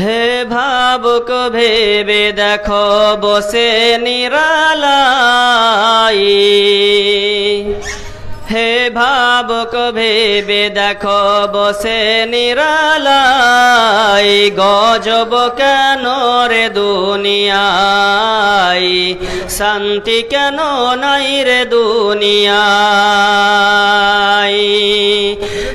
হে ভাবুক ভেবে দেখো বসে নিরালাই, হে ভাবুক ভেবে দেখো বসে নিরালাই, গজব কেন রে দুনিয়ায়, শান্তি কেন নাই রে দুনিয়ায়।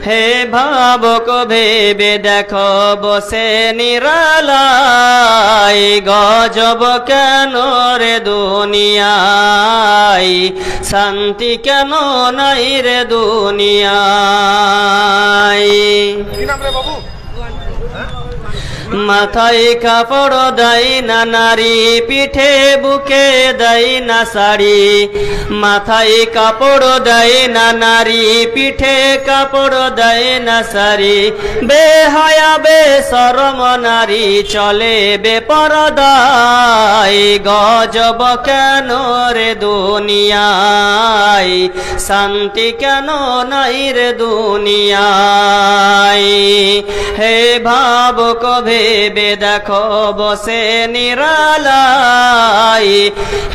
হে ভাবুক ভেবে দেখো বসে নিরালাই, গজব কেন রে দুনিয়ায়, শান্তি কেন নাই রে দুনিয়ায়। মাথায় কাপড় দেয় না নারী, পিঠে বুকে দেয় না শাড়ি, মাথায় কাপড় দেয় না নারী, পিঠে কাপড় দেয় না শাড়ি, বেহায়া বেশরম নারী চলে বেপরদায়, গজব কেন রে দুনিয়ায়, শান্তি কেন নাই রে দুনিয়ায়। হে ভাবুক ভেবে দেখো বসে নিরালাই,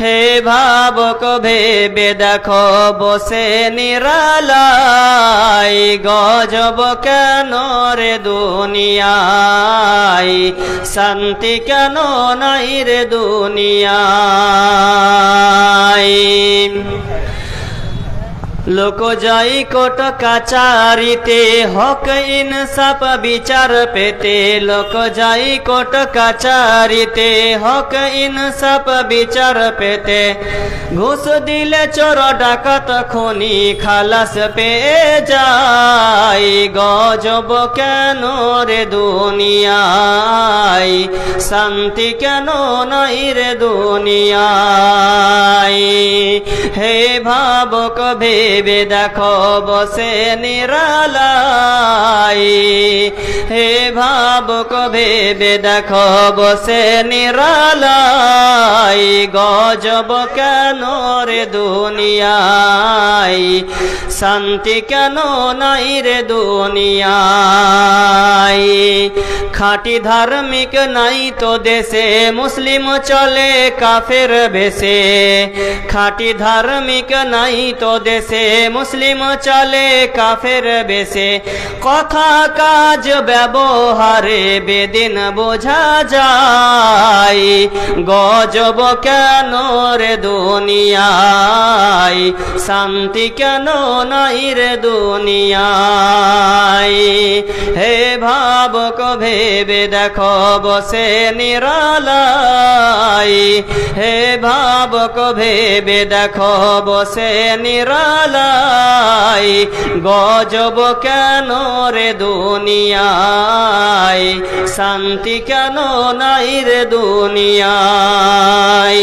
হে ভাবুক ভেবে দেখো বসে নিরালাই, গজব কেন রে দুনিয়ায়, শান্তি কেন নাই রে দুনিয়ায়। লোক যাই কোট কাচারিতে হক ইনসাফ বিচার পেতে, লোক যাই কোট কাচারিতে হক ইনসাফ বিচার পেতে, ঘুষ দিলে চোর ডাকাত খুনি খালাস পেয়ে যায়, গজব কেন রে দুনিয়ায়, শান্তি কেন নাই রে দুনিয়ায়। হে ভাবুক ভেবে দেখো বসে নিরালাই, হে ভাবুক ভেবে দেখো বসে নিরালাই, গজব কেন রে দুনিয়ায়, শান্তি কেন নাই রে দুনিয়ায়। খাঁটি ধার্মিক নাই তো দেশে, মুসলিম চলে কাফের বেশে, খাঁটি ধার্মিক নাই তো দেশে, মুসলিম চলে কাফের বেশে, কথা কাজ ব্যবহারে বেদিন বোঝা যায়, গজব কেন রে দুনিয়ায়, শান্তি কেন নাই রে দুনিয়ায়। হে ভাবুক ভেবে দেখো বসে নিরালাই, হে ভাবুক ভেবে দেখো বসে নিরালাই, গজব কেন রে দুনিয়ায়, শান্তি কেন নাই রে দুনিয়ায়।